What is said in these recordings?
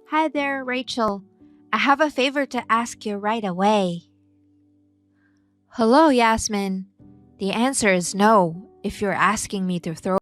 Hi there, Rachel. I have a favor to ask you right away. Hello, Yasmin. The answer is no, if you're asking me to throw.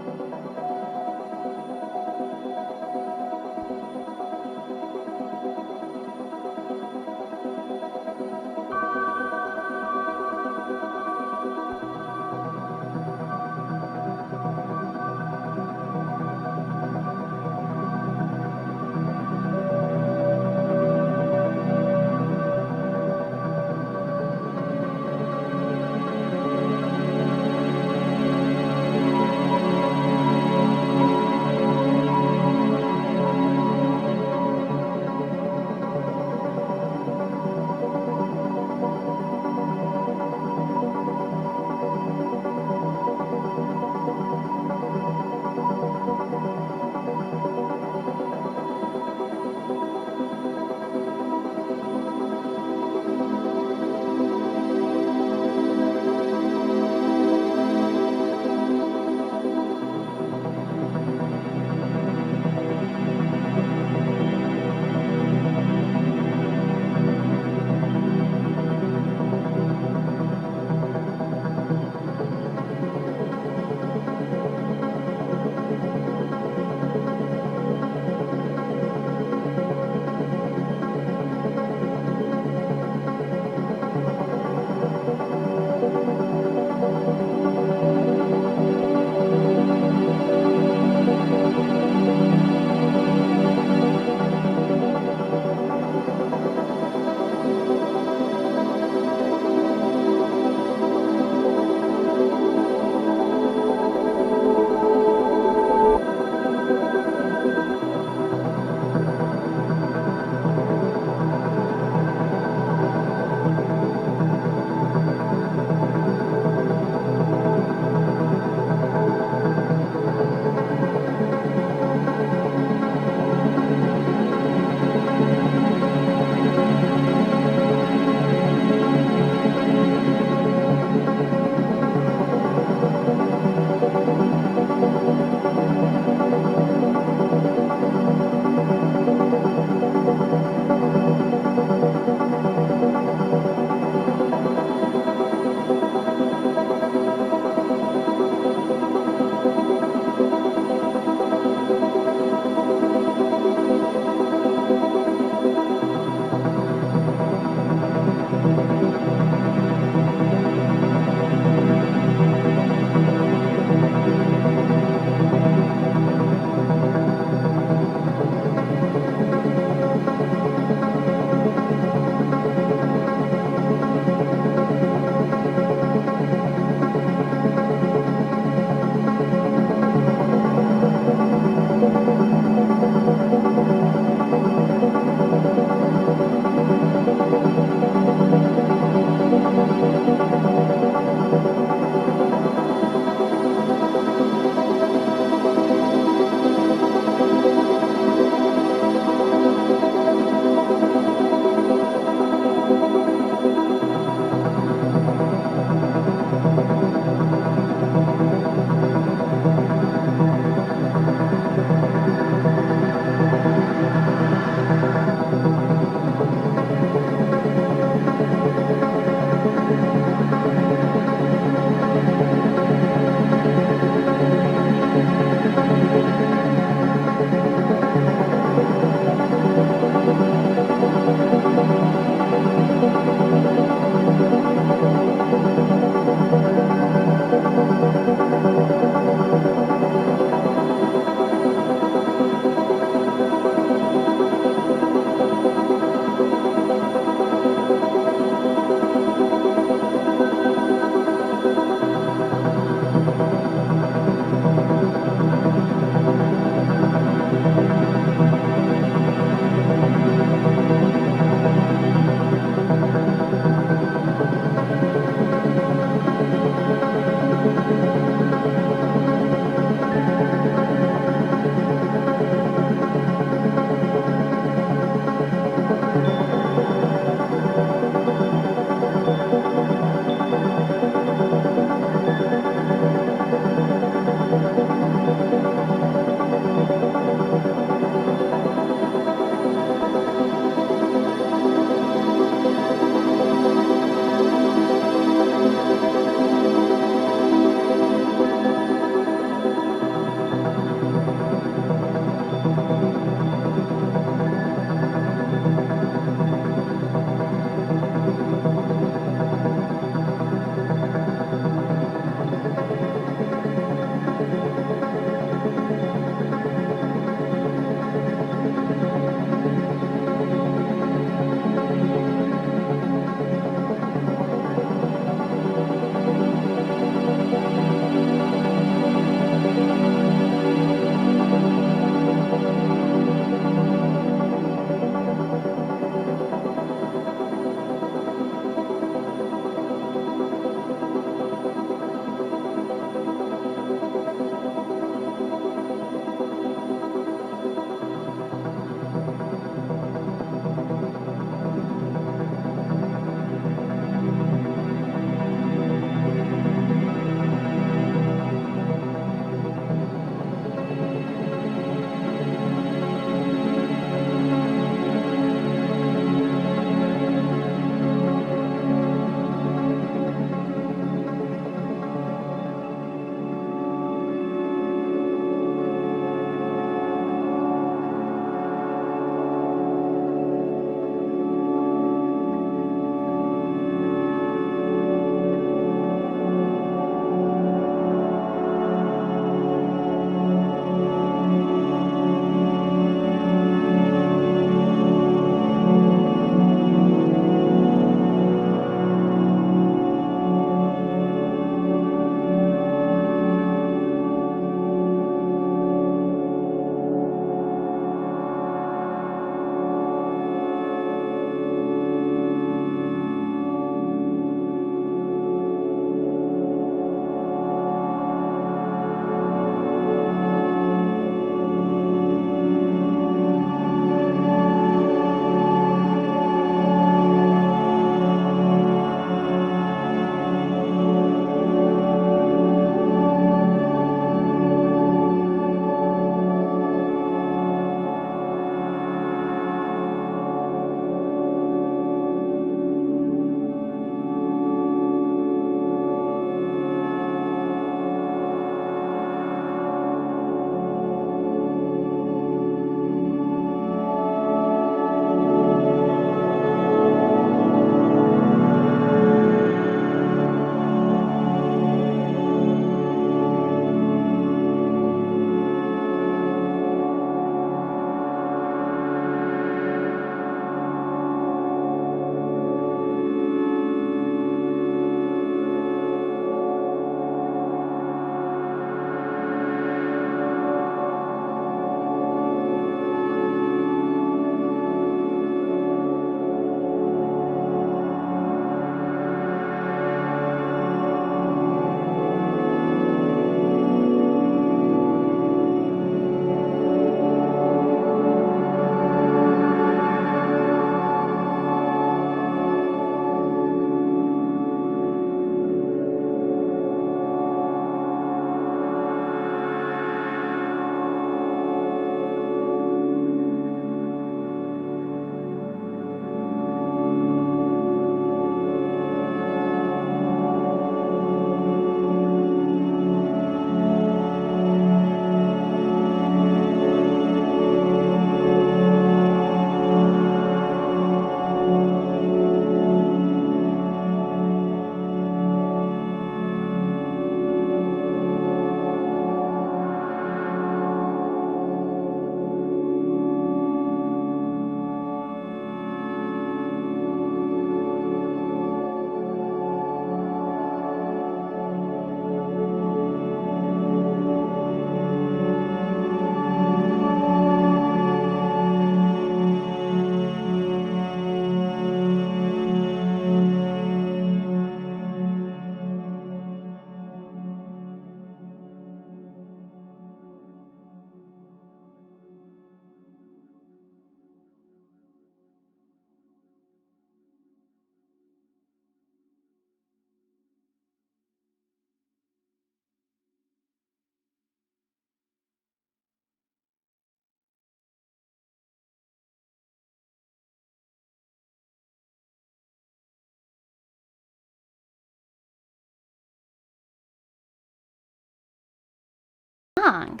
wrong?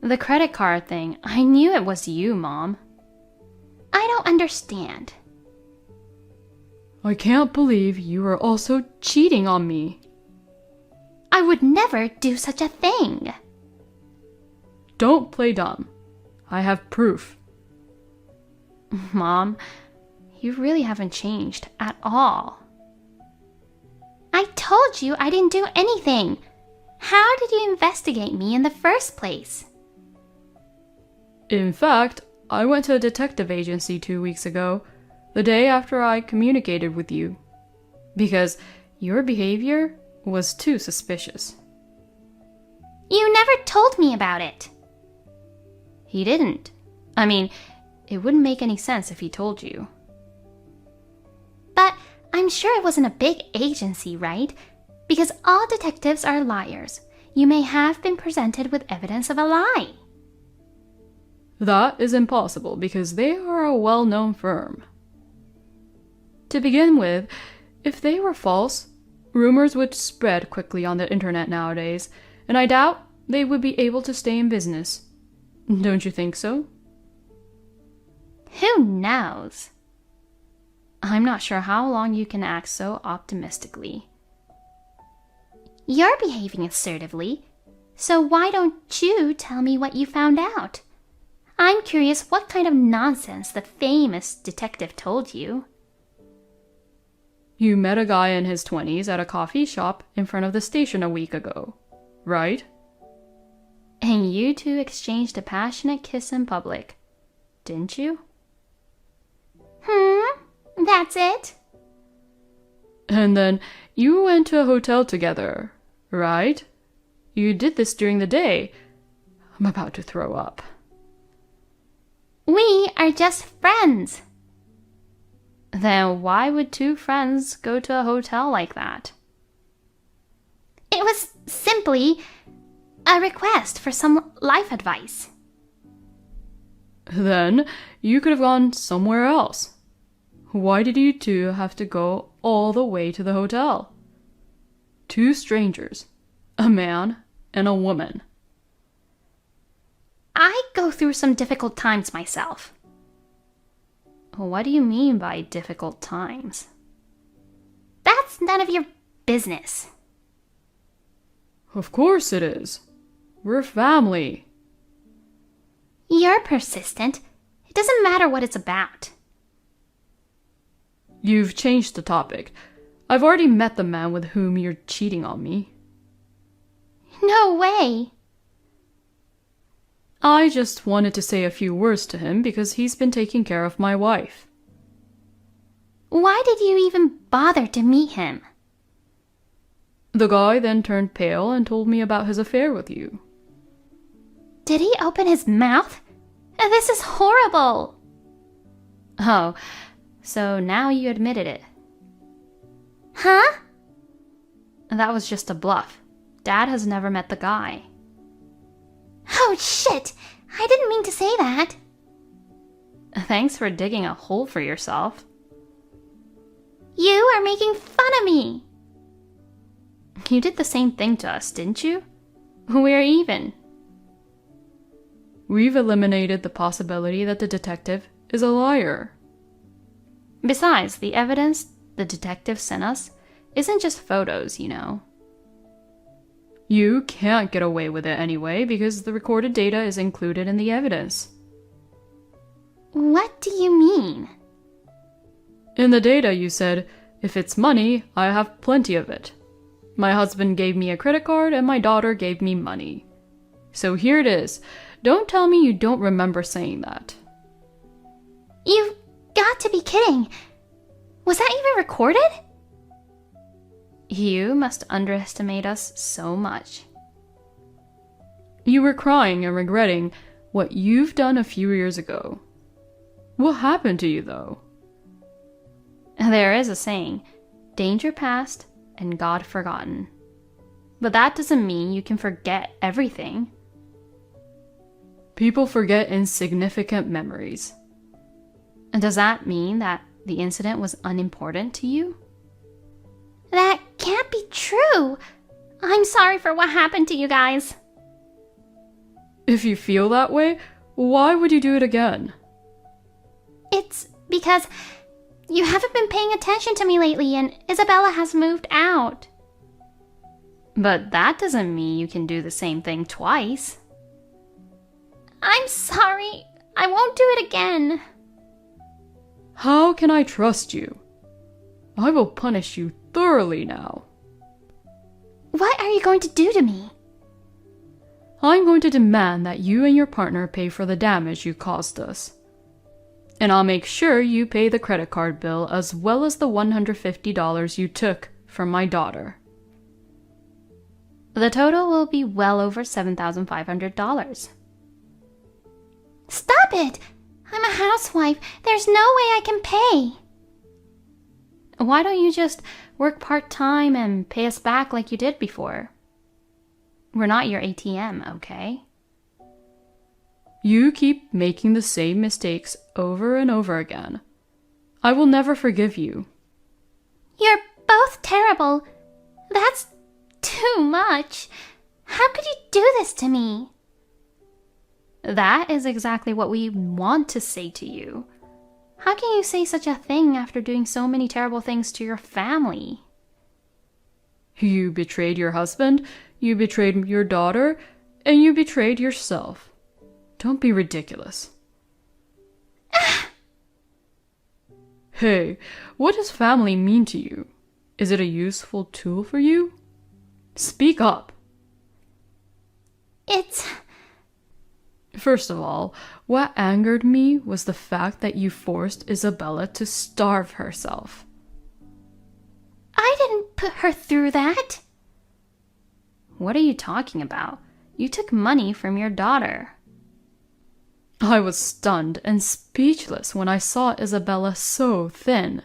The credit card thing, I knew it was you, Mom. I don't understand. I can't believe you are also cheating on me. I would never do such a thing. Don't play dumb. I have proof. Mom, you really haven't changed at all. I told you I didn't do anything. How did you investigate me in the first place? In fact, I went to a detective agency 2 weeks ago, the day after I communicated with you, because your behavior was too suspicious. You never told me about it. He didn't. I mean, it wouldn't make any sense if he told you. But I'm sure it wasn't a big agency, right? Because all detectives are liars. You may have been presented with evidence of a lie. That is impossible because they are a well-known firm. To begin with, if they were false, rumors would spread quickly on the internet nowadays, and I doubt they would be able to stay in business. Don't you think so? Who knows? I'm not sure how long you can act so optimistically. You're behaving assertively, so why don't you tell me what you found out? I'm curious what kind of nonsense the famous detective told you. You met a guy in his 20s at a coffee shop in front of the station a week ago, right? And you two exchanged a passionate kiss in public, didn't you? That's it? And then you went to a hotel together, right? You did this during the day. I'm about to throw up. We are just friends. Then why would two friends go to a hotel like that? It was simply a request for some life advice. Then you could have gone somewhere else. Why did you two have to go all the way to the hotel? Two strangers, a man and a woman. I go through some difficult times myself. What do you mean by difficult times? That's none of your business. Of course it is. We're family. You're persistent. It doesn't matter what it's about. You've changed the topic. I've already met the man with whom you're cheating on me. No way. I just wanted to say a few words to him because he's been taking care of my wife. Why did you even bother to meet him? The guy then turned pale and told me about his affair with you. Did he open his mouth? This is horrible. Oh, so now you admitted it. Huh? That was just a bluff. Dad has never met the guy. Oh, shit! I didn't mean to say that. Thanks for digging a hole for yourself. You are making fun of me. You did the same thing to us, didn't you? We're even. We've eliminated the possibility that the detective is a liar. Besides, the evidence the detective sent us isn't just photos, you know. You can't get away with it anyway because the recorded data is included in the evidence. What do you mean? In the data you said, if it's money, I have plenty of it. My husband gave me a credit card and my daughter gave me money. So here it is. Don't tell me you don't remember saying that. You've got to be kidding. Was that even recorded? You must underestimate us so much. You were crying and regretting what you've done a few years ago. What happened to you, though? There is a saying, danger past and God forgotten. But that doesn't mean you can forget everything. People forget insignificant memories. And does that mean that the incident was unimportant to you? That can't be true. I'm sorry for what happened to you guys. If you feel that way, why would you do it again? It's because you haven't been paying attention to me lately and Isabella has moved out. But that doesn't mean you can do the same thing twice. I'm sorry. I won't do it again. How can I trust you? I will punish you thoroughly now. What are you going to do to me? I'm going to demand that you and your partner pay for the damage you caused us. And I'll make sure you pay the credit card bill as well as the $150 you took from my daughter. The total will be well over $7,500. Stop it! I'm a housewife. There's no way I can pay. Why don't you just work part-time and pay us back like you did before? We're not your ATM, okay? You keep making the same mistakes over and over again. I will never forgive you. You're both terrible. That's too much. How could you do this to me? That is exactly what we want to say to you. How can you say such a thing after doing so many terrible things to your family? You betrayed your husband, you betrayed your daughter, and you betrayed yourself. Don't be ridiculous. Hey, what does family mean to you? Is it a useful tool for you? Speak up. It's... First of all, what angered me was the fact that you forced Isabella to starve herself. I didn't put her through that. What are you talking about? You took money from your daughter. I was stunned and speechless when I saw Isabella so thin.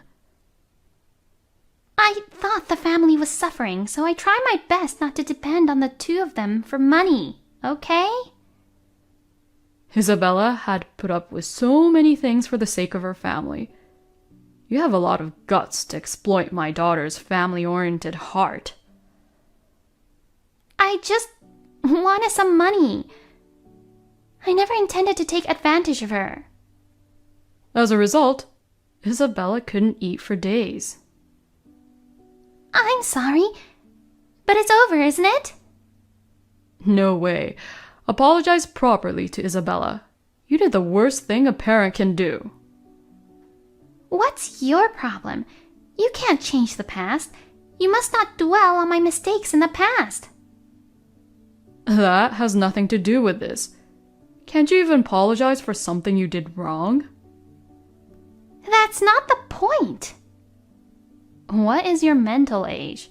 I thought the family was suffering, so I tried my best not to depend on the two of them for money, okay? Isabella had put up with so many things for the sake of her family. You have a lot of guts to exploit my daughter's family-oriented heart. I just wanted some money. I never intended to take advantage of her. As a result, Isabella couldn't eat for days. I'm sorry, but it's over, isn't it? No way. Apologize properly to Isabella. You did the worst thing a parent can do. What's your problem? You can't change the past. You must not dwell on my mistakes in the past. That has nothing to do with this. Can't you even apologize for something you did wrong? That's not the point. What is your mental age?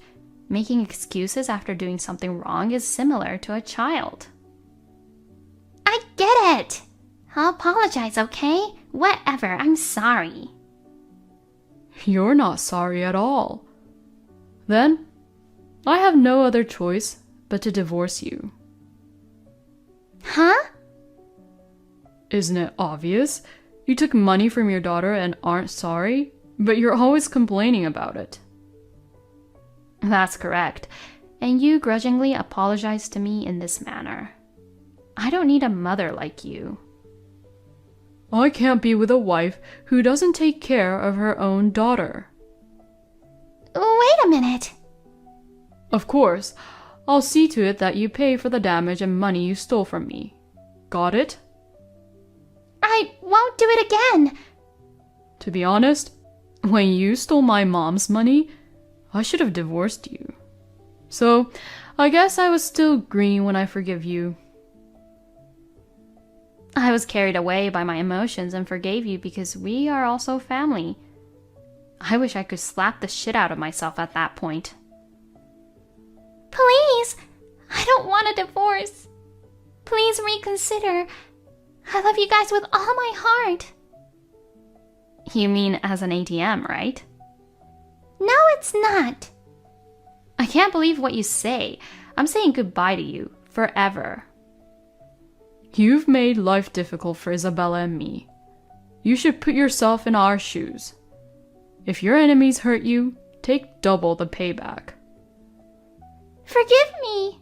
Making excuses after doing something wrong is similar to a child. I get it. I'll apologize, okay? Whatever, I'm sorry. You're not sorry at all. Then, I have no other choice but to divorce you. Huh? Isn't it obvious? You took money from your daughter and aren't sorry, but you're always complaining about it. That's correct. And you grudgingly apologize to me in this manner. I don't need a mother like you. I can't be with a wife who doesn't take care of her own daughter. Wait a minute. Of course, I'll see to it that you pay for the damage and money you stole from me. Got it? I won't do it again. To be honest, when you stole my mom's money, I should have divorced you. So, I guess I was still green when I forgive you. I was carried away by my emotions and forgave you because we are also family. I wish I could slap the shit out of myself at that point. Please, I don't want a divorce. Please reconsider. I love you guys with all my heart. You mean as an ATM, right? No, it's not. I can't believe what you say. I'm saying goodbye to you, forever. You've made life difficult for Isabella and me. You should put yourself in our shoes. If your enemies hurt you, take double the payback. Forgive me.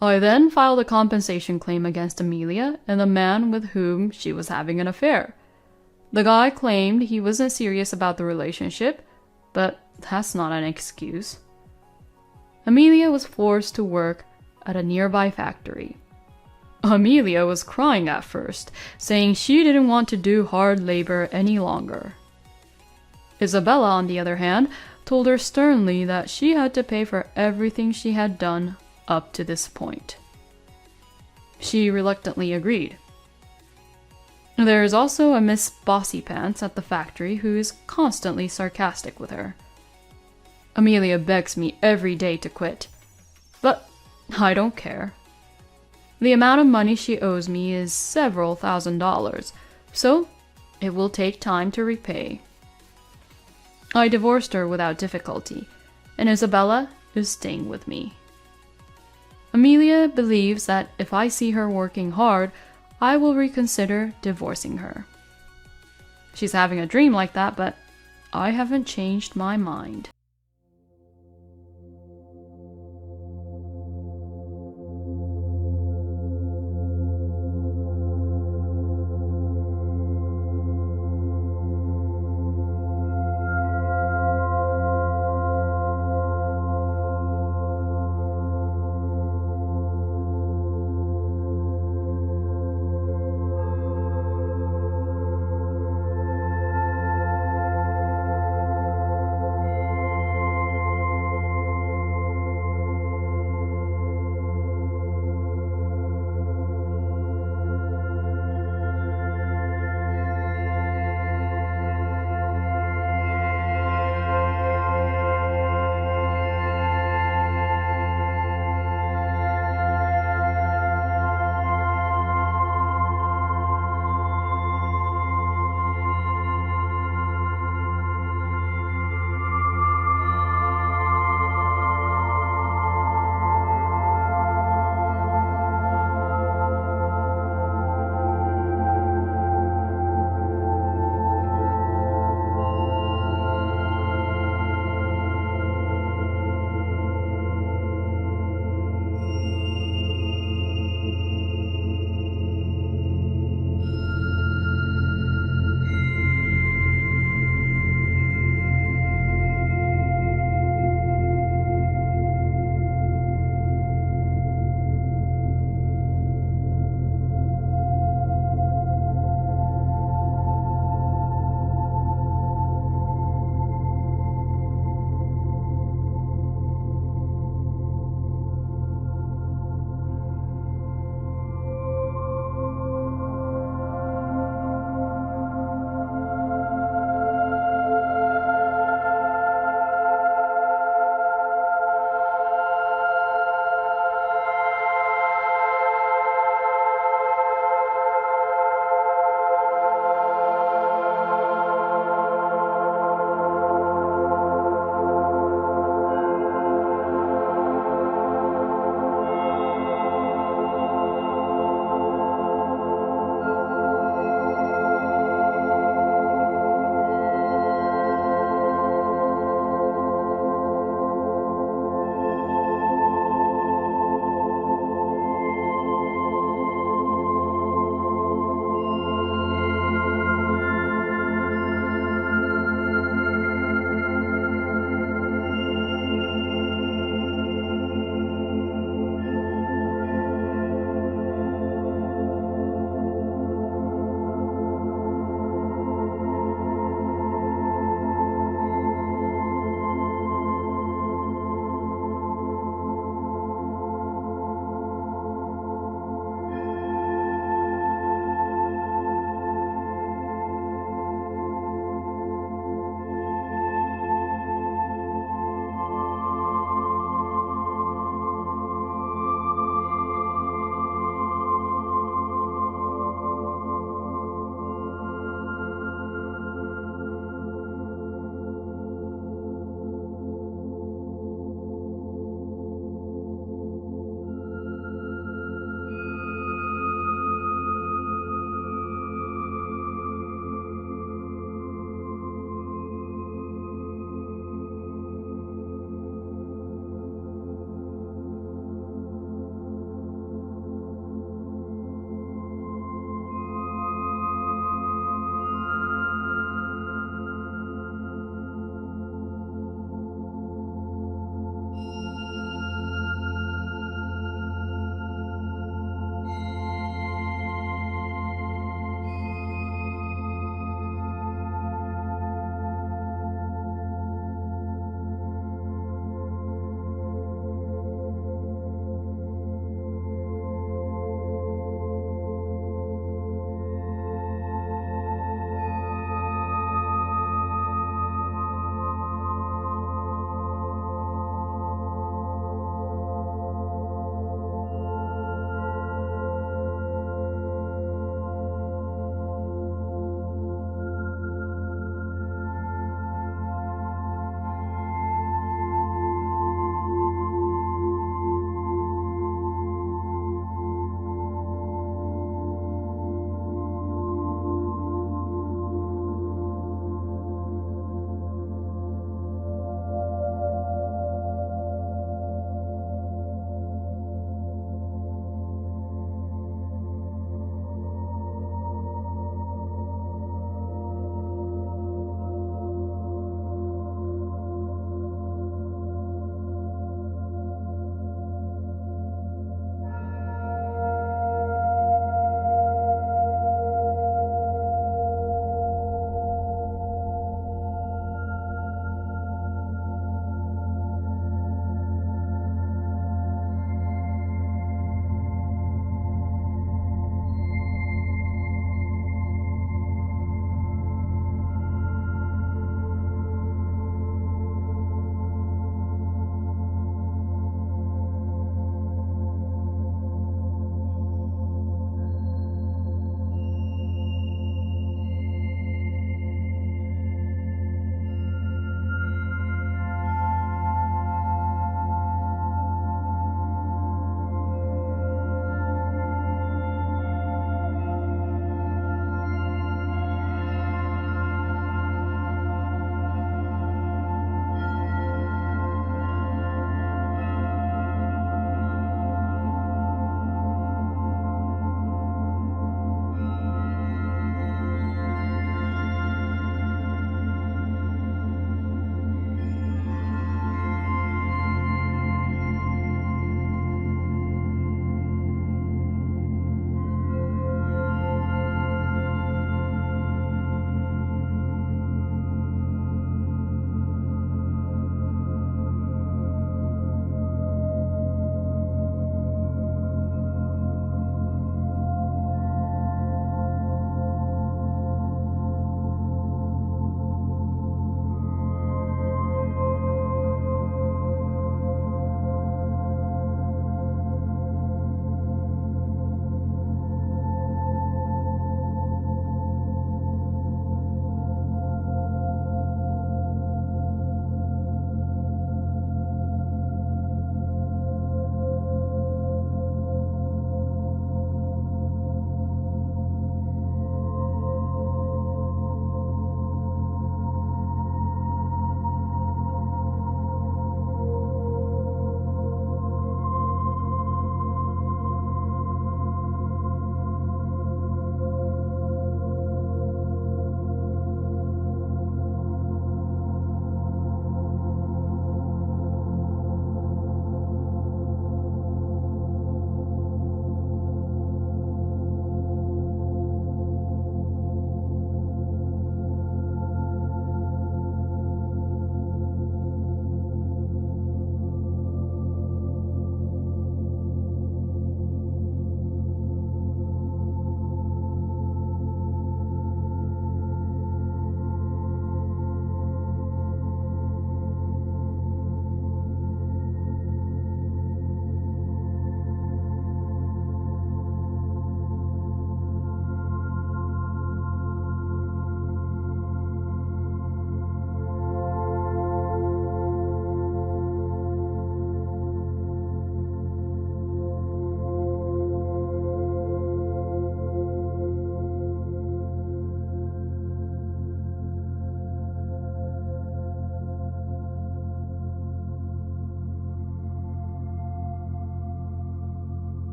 I then filed a compensation claim against Amelia and the man with whom she was having an affair. The guy claimed he wasn't serious about the relationship, but that's not an excuse. Amelia was forced to work at a nearby factory. Amelia was crying at first, saying she didn't want to do hard labor any longer. Isabella, on the other hand, told her sternly that she had to pay for everything she had done up to this point. She reluctantly agreed. There is also a Miss Bossypants at the factory who is constantly sarcastic with her. Amelia begs me every day to quit, but I don't care. The amount of money she owes me is several $1,000s, so it will take time to repay. I divorced her without difficulty, and Isabella is staying with me. Amelia believes that if I see her working hard, I will reconsider divorcing her. She's having a dream like that, but I haven't changed my mind.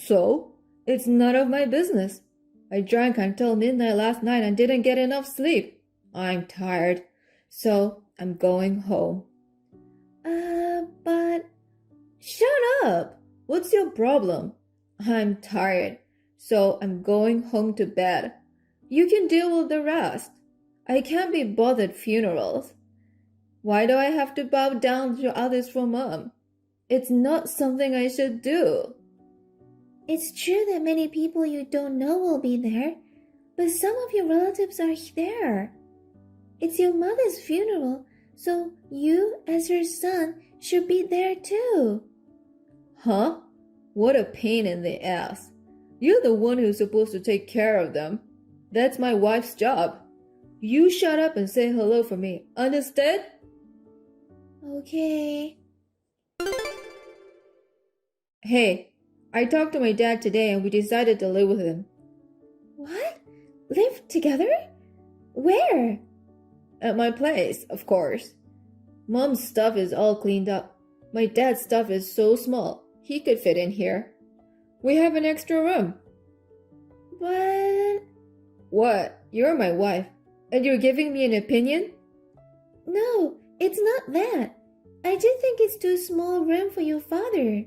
So, it's none of my business. I drank until midnight last night and didn't get enough sleep. I'm tired, so I'm going home. But... Shut up! What's your problem? I'm tired, so I'm going home to bed. You can deal with the rest. I can't be bothered funerals. Why do I have to bow down to others for Mom? It's not something I should do. It's true that many people you don't know will be there, but some of your relatives are there. It's your mother's funeral, so you, as her son, should be there too. Huh? What a pain in the ass. You're the one who's supposed to take care of them. That's my wife's job. You shut up and say hello for me, understood? Okay. Hey, I talked to my dad today and we decided to live with him. What? Live together? Where? At my place, of course. Mom's stuff is all cleaned up. My dad's stuff is so small, he could fit in here. We have an extra room. But... What? You're my wife, and you're giving me an opinion? No, it's not that. I just think it's too small room for your father.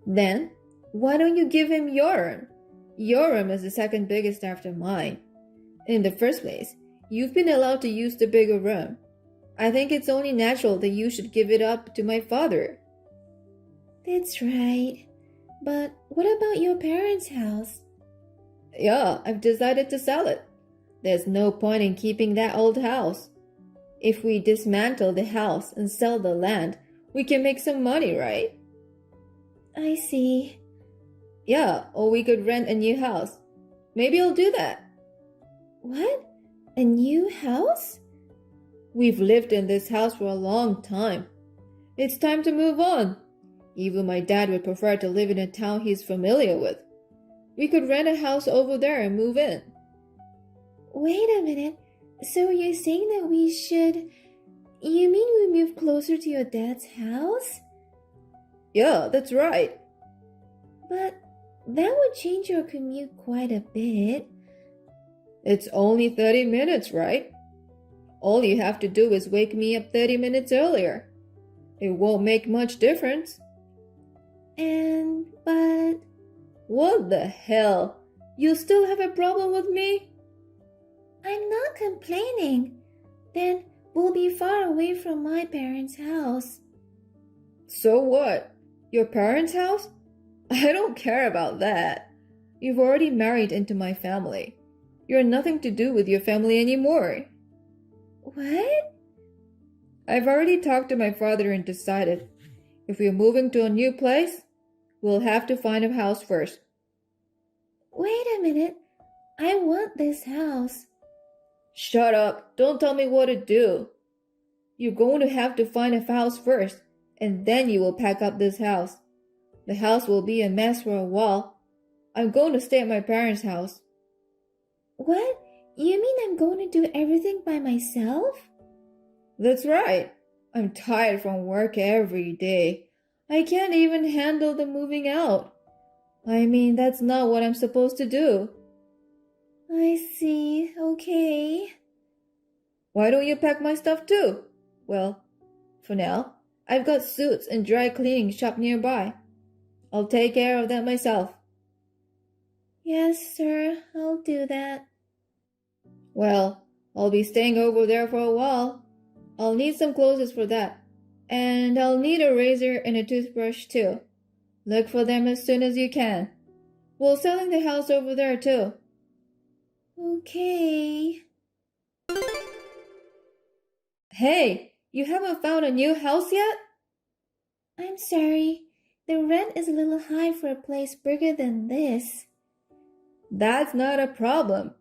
Then, why don't you give him your room? Your room is the second biggest after mine. In the first place, you've been allowed to use the bigger room. I think it's only natural that you should give it up to my father. That's right. But what about your parents' house? Yeah, I've decided to sell it. There's no point in keeping that old house. If we dismantle the house and sell the land, we can make some money, right? I see. Yeah, or we could rent a new house. Maybe I'll do that. What? A new house? We've lived in this house for a long time. It's time to move on. Even my dad would prefer to live in a town he's familiar with. We could rent a house over there and move in. Wait a minute. So you're saying that we should... You mean we move closer to your dad's house? Yeah, that's right. But that would change your commute quite a bit. It's only 30 minutes, right? All you have to do is wake me up 30 minutes earlier. It won't make much difference. But... What the hell? You still have a problem with me? I'm not complaining. Then we'll be far away from my parents' house. So what? Your parents' house? I don't care about that. You've already married into my family. You're nothing to do with your family anymore. What? I've already talked to my father and decided if we're moving to a new place, we'll have to find a house first. Wait a minute. I want this house. Shut up. Don't tell me what to do. You're going to have to find a house first, and then you will pack up this house. The house will be a mess for a while. I'm going to stay at my parents' house. What? You mean I'm going to do everything by myself? That's right. I'm tired from work every day. I can't even handle the moving out. I mean, that's not what I'm supposed to do. I see. Okay. Why don't you pack my stuff too? Well, for now, I've got suits and dry cleaning shop nearby. I'll take care of that myself. Yes, sir. I'll do that. Well, I'll be staying over there for a while. I'll need some clothes for that. And I'll need a razor and a toothbrush too. Look for them as soon as you can. We're selling the house over there too. Okay. Hey, you haven't found a new house yet? I'm sorry. The rent is a little high for a place bigger than this. That's not a problem.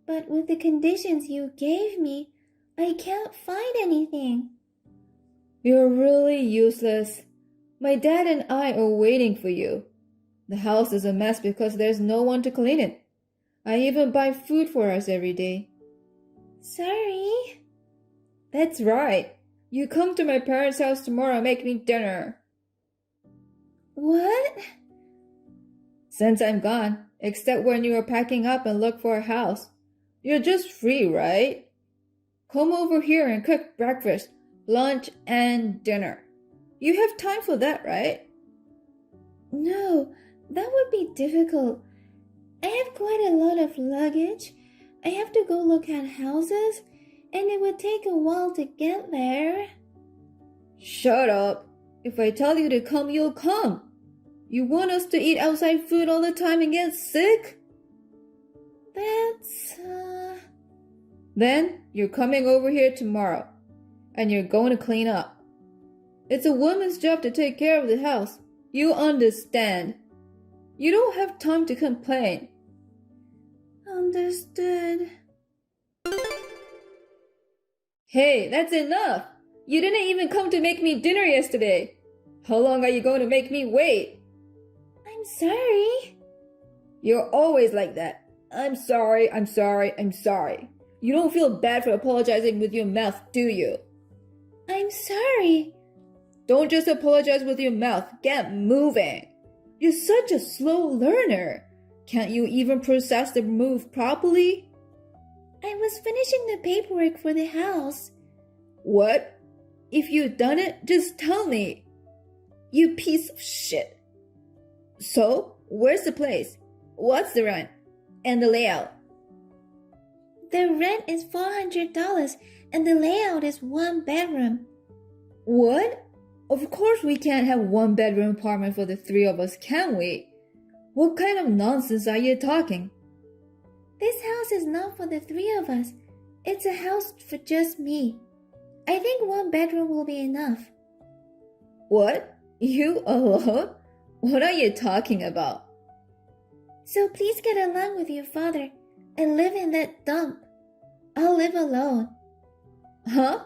But with the conditions you gave me, I can't find anything. You're really useless. My dad and I are waiting for you. The house is a mess because there's no one to clean it. I even buy food for us every day. Sorry. That's right. You come to my parents' house tomorrow and make me dinner. What? Since I'm gone, except when you are packing up and look for a house. You're just free, right? Come over here and cook breakfast, lunch, and dinner. You have time for that, right? No, that would be difficult. I have quite a lot of luggage. I have to go look at houses, and it would take a while to get there. Shut up. If I tell you to come, you'll come. You want us to eat outside food all the time and get sick? That's, Then you're coming over here tomorrow, and you're going to clean up. It's a woman's job to take care of the house. You understand. You don't have time to complain. Understood. Hey, that's enough. You didn't even come to make me dinner yesterday. How long are you going to make me wait? I'm sorry. You're always like that. I'm sorry. You don't feel bad for apologizing with your mouth, do you? I'm sorry. Don't just apologize with your mouth. Get moving. You're such a slow learner. Can't you even process the move properly? I was finishing the paperwork for the house. What? If you've done it, just tell me. You piece of shit. So, where's the place? What's the rent? And the layout? The rent is $400 and the layout is 1 bedroom. What? Of course we can't have 1-bedroom apartment for the 3 of us, can we? What kind of nonsense are you talking? This house is not for the 3 of us. It's a house for just me. I think 1 bedroom will be enough. What? You alone? What are you talking about? So please get along with your father and live in that dump. I'll live alone. Huh?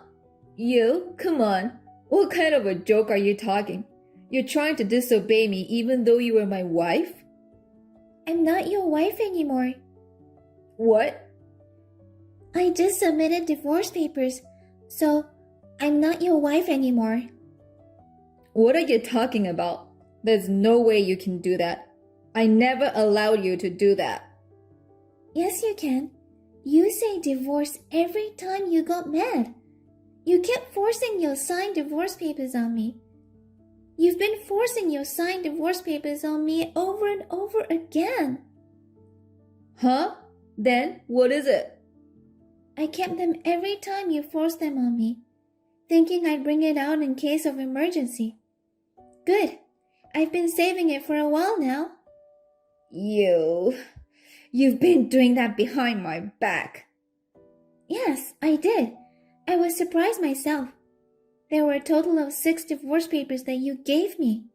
You? Come on. What kind of a joke are you talking? You're trying to disobey me even though you were my wife? I'm not your wife anymore. What? I just submitted divorce papers, so I'm not your wife anymore. What are you talking about? There's no way you can do that. I never allowed you to do that. Yes, you can. You say divorce every time you got mad. You kept forcing your signed divorce papers on me. You've been forcing your signed divorce papers on me over and over again. Huh? Then what is it? I kept them every time you forced them on me, thinking I'd bring it out in case of emergency. Good. I've been saving it for a while now. You've been doing that behind my back. Yes, I did. I was surprised myself. There were a total of 6 divorce papers that you gave me.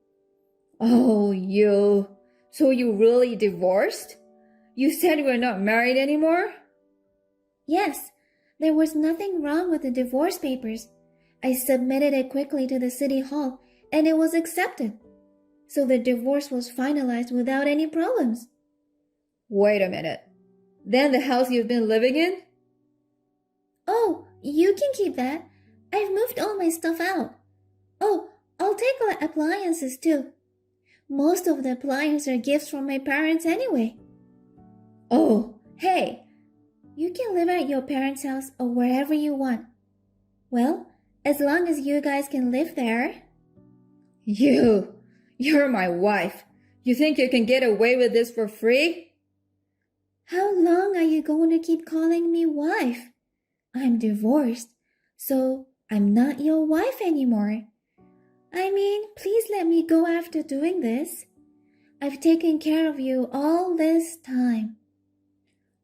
Oh, you. So you really divorced? You said we're not married anymore? Yes, there was nothing wrong with the divorce papers. I submitted it quickly to the city hall and it was accepted. So the divorce was finalized without any problems. Wait a minute. Then the house you've been living in? Oh, you can keep that. I've moved all my stuff out. Oh, I'll take appliances too. Most of the appliances are gifts from my parents anyway. Oh, hey. You can live at your parents' house or wherever you want. Well, as long as you guys can live there. You're my wife. You think you can get away with this for free? How long are you going to keep calling me wife? I'm divorced, so I'm not your wife anymore. I mean, please let me go after doing this. I've taken care of you all this time.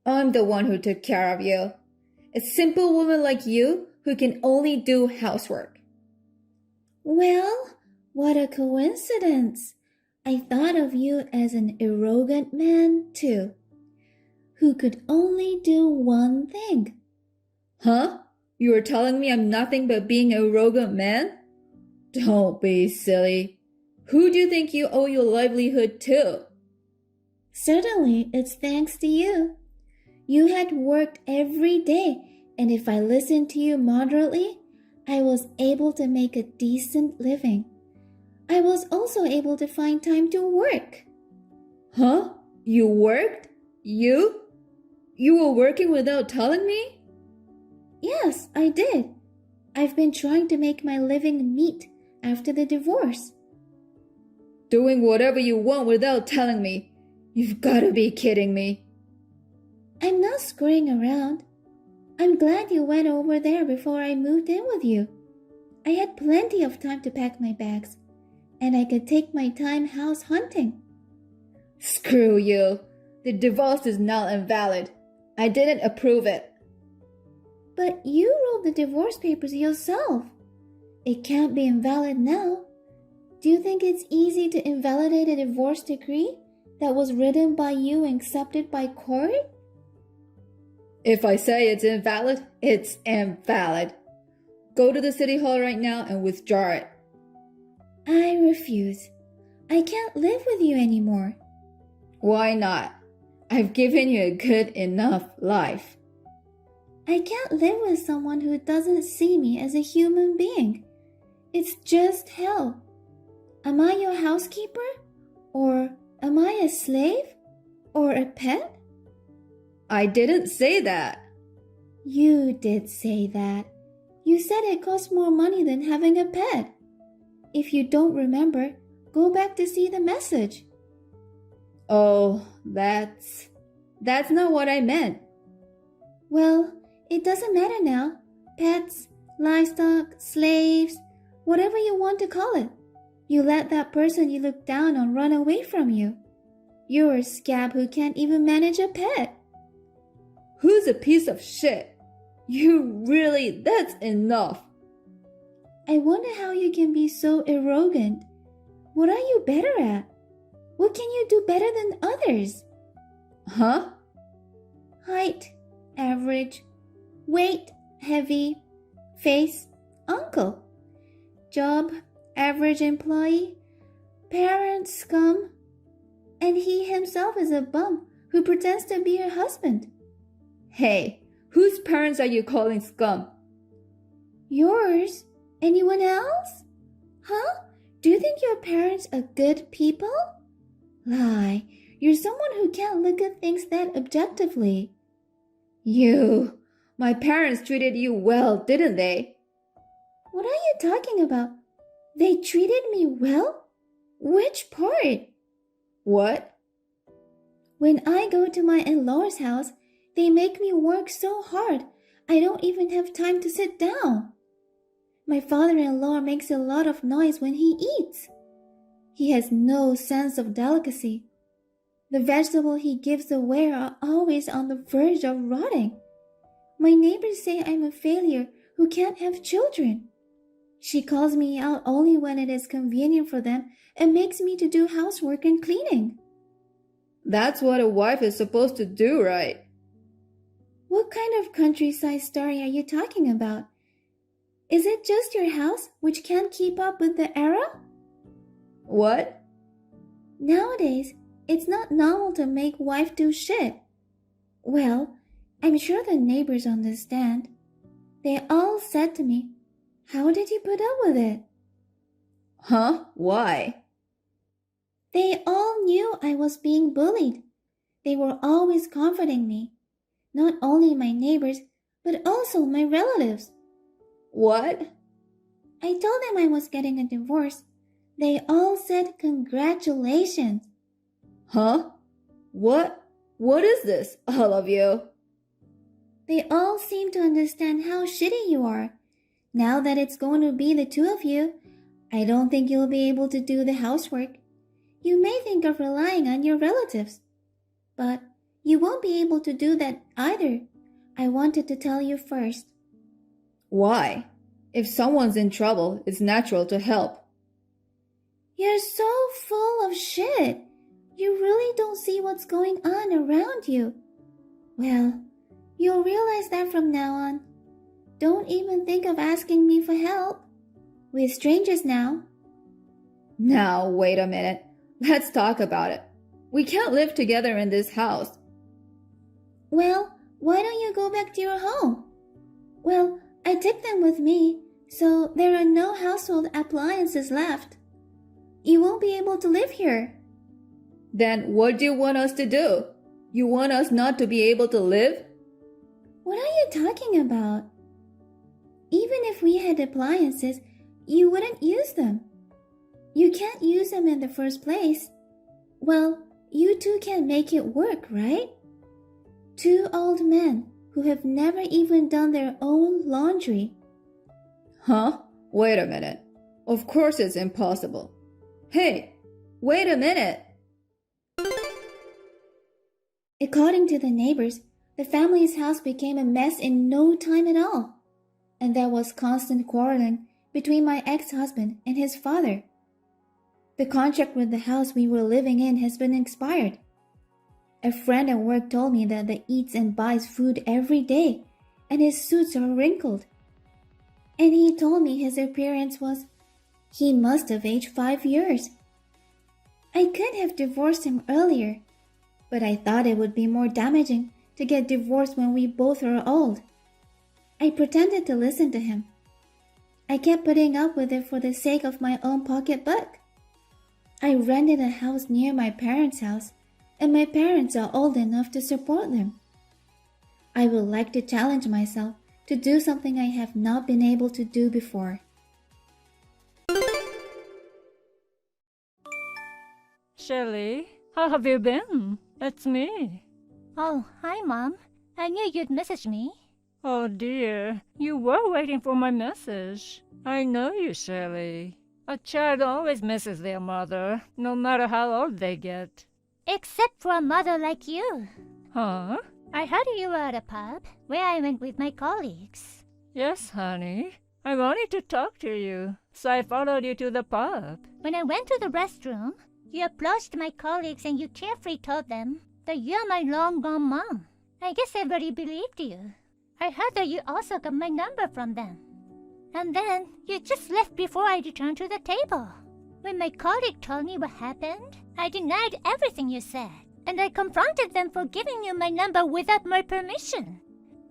I'm the one who took care of you. A simple woman like you who can only do housework. Well, what a coincidence. I thought of you as an arrogant man too, who could only do one thing. Huh? You were telling me I'm nothing but being an arrogant man? Don't be silly. Who do you think you owe your livelihood to? Certainly, it's thanks to you. You had worked every day, and if I listened to you moderately, I was able to make a decent living. I was also able to find time to work. Huh? You worked? You? You were working without telling me? Yes, I did. I've been trying to make my living meet after the divorce. Doing whatever you want without telling me. You've gotta be kidding me. I'm not screwing around. I'm glad you went over there before I moved in with you. I had plenty of time to pack my bags, and I could take my time house hunting. Screw you. The divorce is not invalid. I didn't approve it. But you wrote the divorce papers yourself. It can't be invalid now. Do you think it's easy to invalidate a divorce decree that was written by you and accepted by court? If I say it's invalid, it's invalid. Go to the city hall right now and withdraw it. I refuse. I can't live with you anymore. Why not? I've given you a good enough life. I can't live with someone who doesn't see me as a human being. It's just hell. Am I your housekeeper? Or am I a slave? Or a pet? I didn't say that. You did say that. You said it costs more money than having a pet. If you don't remember, go back to see the message. Oh, that's not what I meant. Well, it doesn't matter now. Pets, livestock, slaves, whatever you want to call it. You let that person you look down on run away from you. You're a scab who can't even manage a pet. Who's a piece of shit? That's enough. I wonder how you can be so arrogant. What are you better at? What can you do better than others? Huh? Height, average. Weight, heavy. Face, uncle. Job, average employee. Parents, scum. And he himself is a bum who pretends to be her husband. Hey, whose parents are you calling scum? Yours? Anyone else? Huh? Do you think your parents are good people? Lie. You're someone who can't look at things that objectively. My parents treated you well, didn't they? What are you talking about? They treated me well? Which part? What? When I go to my in-laws' house, they make me work so hard, I don't even have time to sit down. My father-in-law makes a lot of noise when he eats. He has no sense of delicacy. The vegetables he gives away are always on the verge of rotting. My neighbors say I'm a failure who can't have children. She calls me out only when it is convenient for them and makes me to do housework and cleaning. That's what a wife is supposed to do, right? What kind of countryside story are you talking about? Is it just your house which can't keep up with the era? What? Nowadays, it's not normal to make wife do shit. Well, I'm sure the neighbors understand. They all said to me, "How did you put up with it?" Huh? Why? They all knew I was being bullied. They were always comforting me. Not only my neighbors, but also my relatives. What? I told them I was getting a divorce. They all said congratulations. Huh? What? What is this, all of you? They all seem to understand how shitty you are. Now that it's going to be the two of you, I don't think you'll be able to do the housework. You may think of relying on your relatives, but you won't be able to do that either. I wanted to tell you first. Why? If someone's in trouble, it's natural to help. You're so full of shit. You really don't see what's going on around you. Well, you'll realize that from now on. Don't even think of asking me for help. We're strangers now. Now, wait a minute. Let's talk about it. We can't live together in this house. Well, why don't you go back to your home? Well, I took them with me, so there are no household appliances left. You won't be able to live here. Then what do you want us to do? You want us not to be able to live? What are you talking about? Even if we had appliances, you wouldn't use them. You can't use them in the first place. Well, you two can make it work, right? Two old men who have never even done their own laundry. Huh? Wait a minute. Of course it's impossible. Hey, wait a minute. According to the neighbors, the family's house became a mess in no time at all. And there was constant quarreling between my ex-husband and his father. The contract with the house we were living in has been expired. A friend at work told me that he eats and buys food every day, and his suits are wrinkled. And he told me his appearance was... he must have aged 5 years. I could have divorced him earlier, but I thought it would be more damaging to get divorced when we both are old. I pretended to listen to him. I kept putting up with it for the sake of my own pocketbook. I rented a house near my parents' house, and my parents are old enough to support them. I would like to challenge myself to do something I have not been able to do before. Shelley, how have you been? It's me. Oh, hi, Mom. I knew you'd message me. Oh dear, you were waiting for my message. I know you, Shelley. A child always misses their mother, no matter how old they get. Except for a mother like you. Huh? I heard you were at a pub where I went with my colleagues. Yes, honey. I wanted to talk to you, so I followed you to the pub. When I went to the restroom, you approached my colleagues and you carefree told them that you're my long-gone mom. I guess everybody believed you. I heard that you also got my number from them. And then you just left before I returned to the table. When my colleague told me what happened, I denied everything you said, and I confronted them for giving you my number without my permission.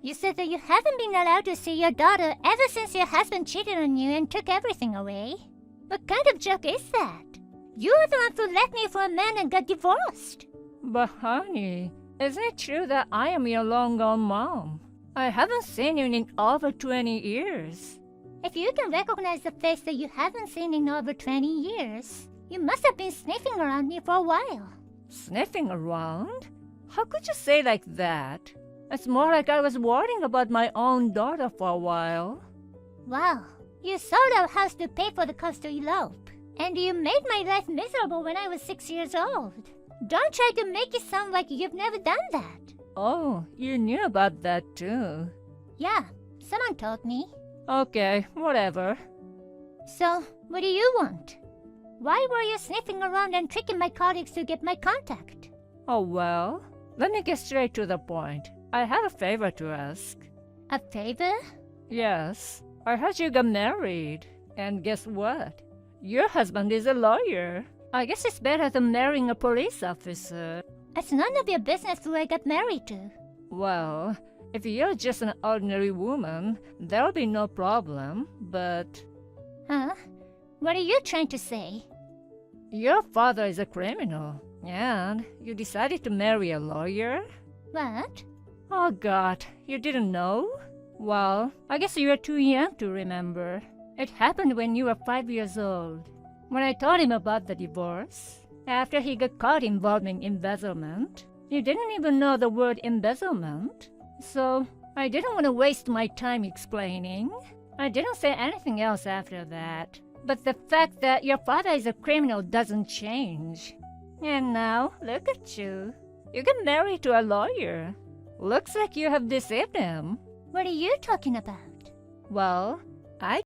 You said that you haven't been allowed to see your daughter ever since your husband cheated on you and took everything away. What kind of joke is that? You were the one who left me for a man and got divorced. But honey, isn't it true that I am your long-gone mom? I haven't seen you in over 20 years. If you can recognize the face that you haven't seen in over 20 years, you must have been sniffing around me for a while. Sniffing around? How could you say like that? It's more like I was worrying about my own daughter for a while. Wow, you sold our house to pay for the cost to elope. And you made my life miserable when I was 6 years old. Don't try to make it sound like you've never done that. Oh, you knew about that too. Yeah, someone told me. Okay, whatever. So, what do you want? Why were you sniffing around and tricking my colleagues to get my contact? Oh well, let me get straight to the point. I have a favor to ask. A favor? Yes, I heard you got married. And guess what? Your husband is a lawyer. I guess it's better than marrying a police officer. It's none of your business who I got married to. Well, if you're just an ordinary woman, there'll be no problem, but... Huh? What are you trying to say? Your father is a criminal, and you decided to marry a lawyer? What? Oh God, you didn't know? Well, I guess you were too young to remember. It happened when you were 5 years old. When I told him about the divorce, after he got caught involving embezzlement, you didn't even know the word embezzlement. So, I didn't want to waste my time explaining. I didn't say anything else after that. But the fact that your father is a criminal doesn't change. And now, look at you. You got married to a lawyer. Looks like you have deceived him. What are you talking about? Well, I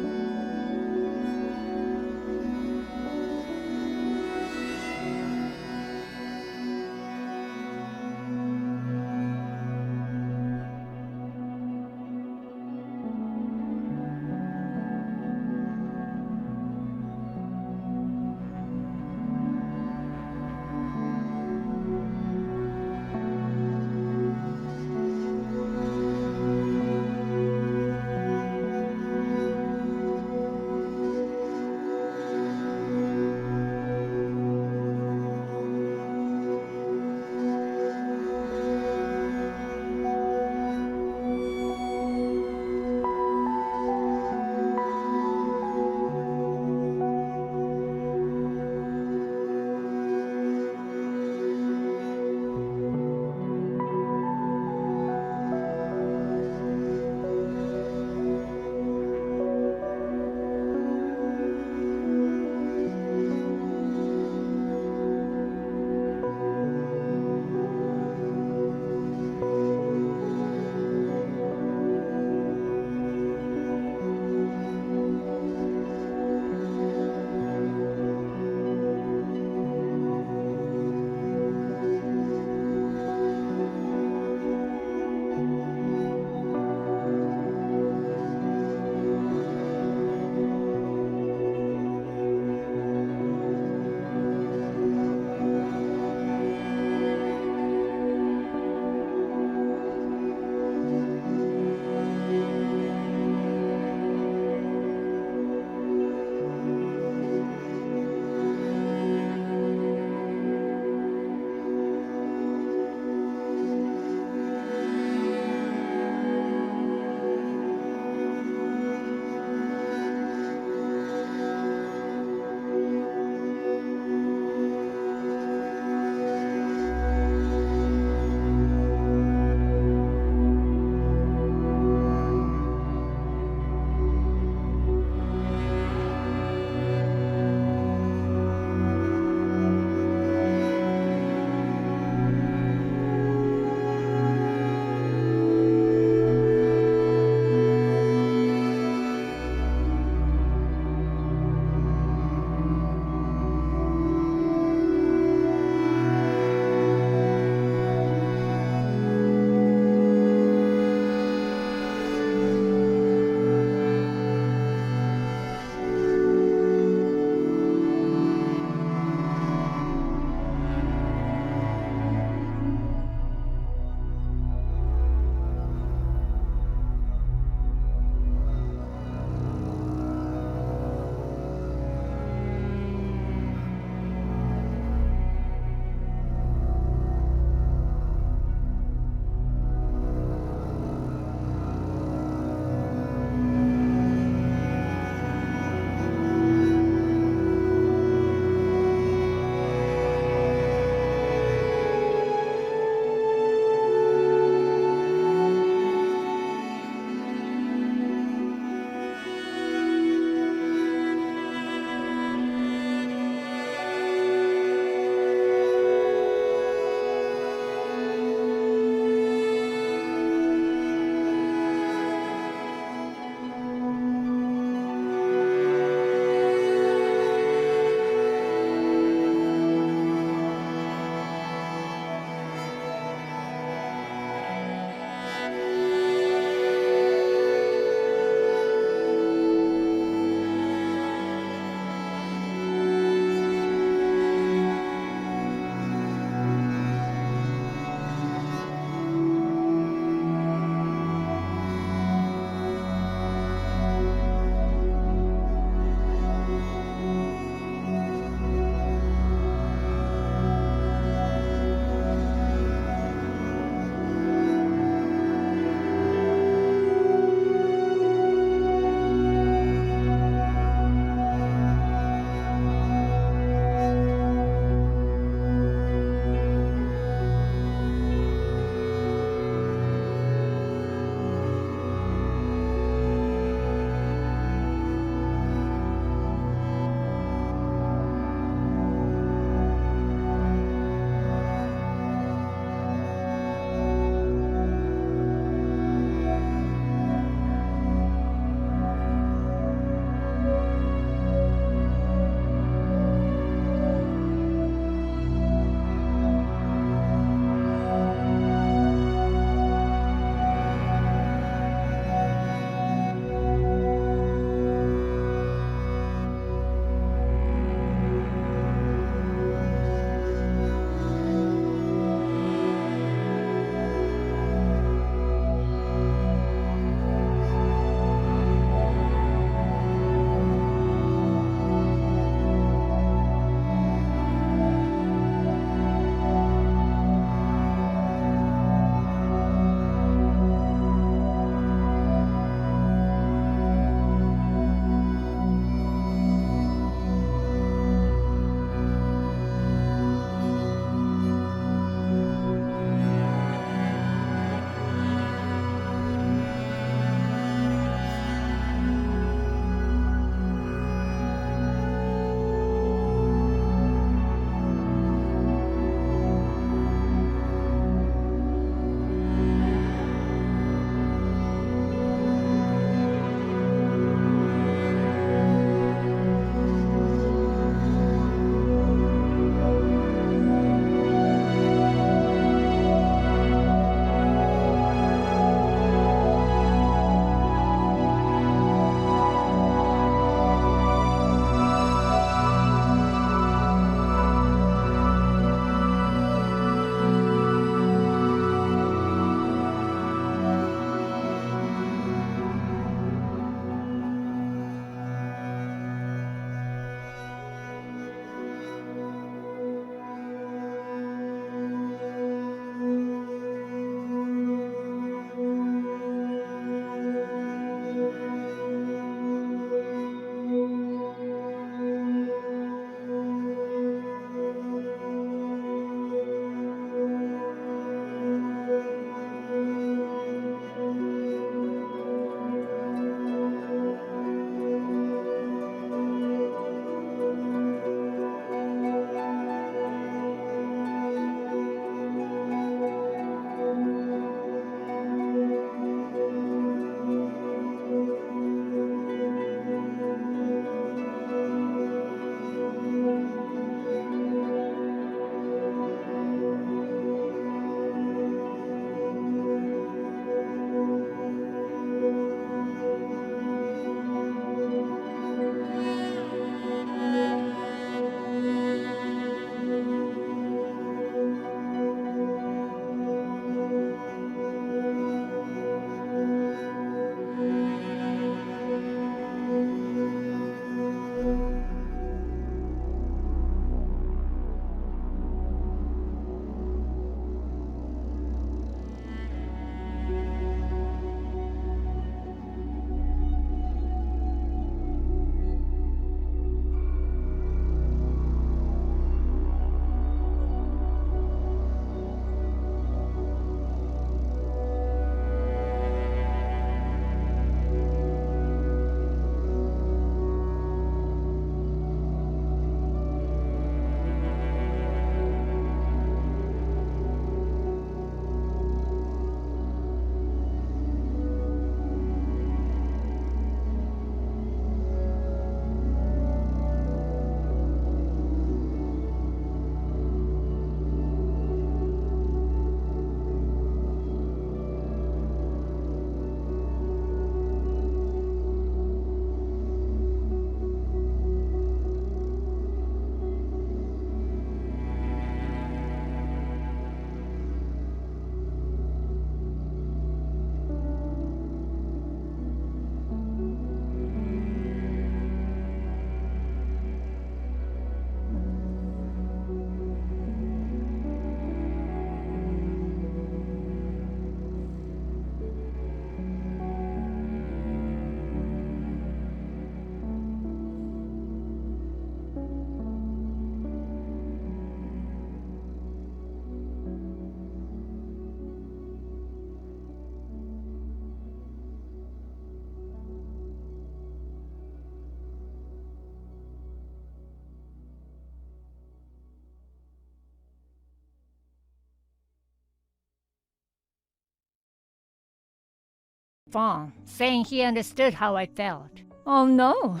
phone, saying he understood how I felt. Oh no.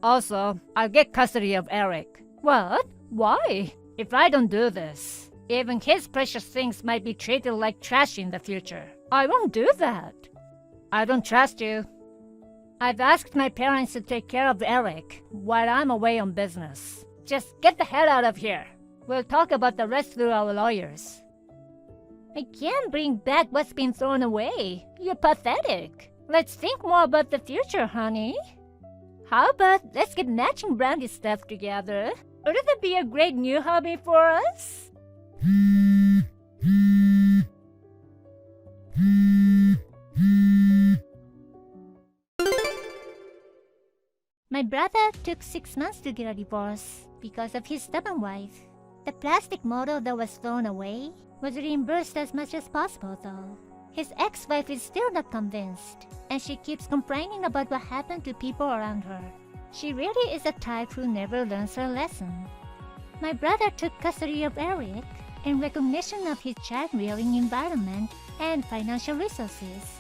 Also, I'll get custody of Eric. What? Why? If I don't do this, even his precious things might be treated like trash in the future. I won't do that. I don't trust you. I've asked my parents to take care of Eric while I'm away on business. Just get the hell out of here. We'll talk about the rest through our lawyers. I can't bring back what's been thrown away. You're pathetic. Let's think more about the future, honey. How about let's get matching brandy stuff together? Wouldn't that be a great new hobby for us? My brother took 6 months to get a divorce because of his stubborn wife. The plastic model that was thrown away was reimbursed as much as possible though. His ex-wife is still not convinced, and she keeps complaining about what happened to people around her. She really is a type who never learns her lesson. My brother took custody of Eric in recognition of his child-rearing environment and financial resources.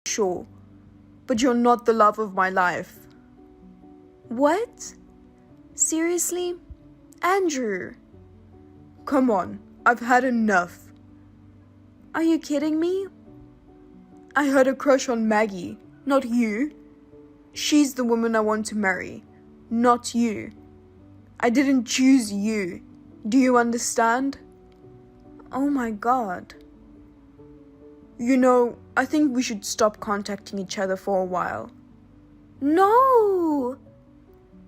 Sure, but you're not the love of my life. What? Seriously? Andrew? Come on, I've had enough. Are you kidding me? I had a crush on Maggie, not you. She's the woman I want to marry, not you. I didn't choose you. Do you understand? Oh my God. You know, I think we should stop contacting each other for a while. No!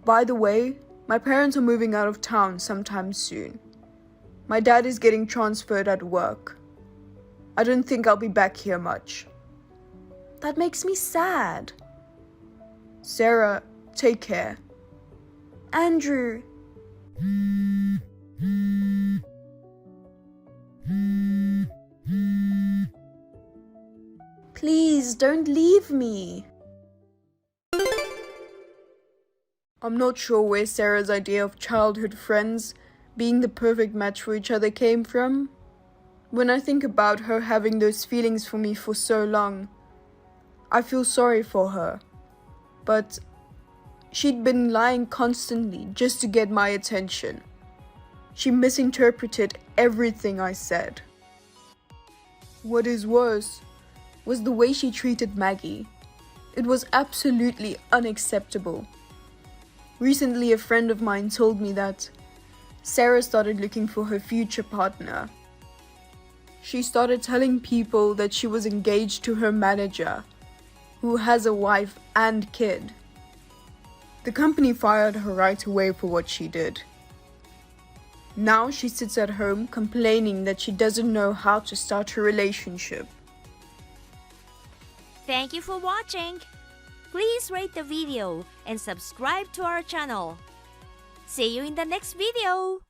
By the way, my parents are moving out of town sometime soon. My dad is getting transferred at work. I don't think I'll be back here much. That makes me sad. Sarah, take care. Andrew. Please don't leave me. I'm not sure where Sarah's idea of childhood friends being the perfect match for each other came from. When I think about her having those feelings for me for so long, I feel sorry for her. But she'd been lying constantly just to get my attention. She misinterpreted everything I said. What is worse was the way she treated Maggie. It was absolutely unacceptable. Recently, a friend of mine told me that Sarah started looking for her future partner. She started telling people that she was engaged to her manager, who has a wife and kid. The company fired her right away for what she did. Now she sits at home complaining that she doesn't know how to start a relationship. Thank you for watching. Please rate the video and subscribe to our channel. See you in the next video.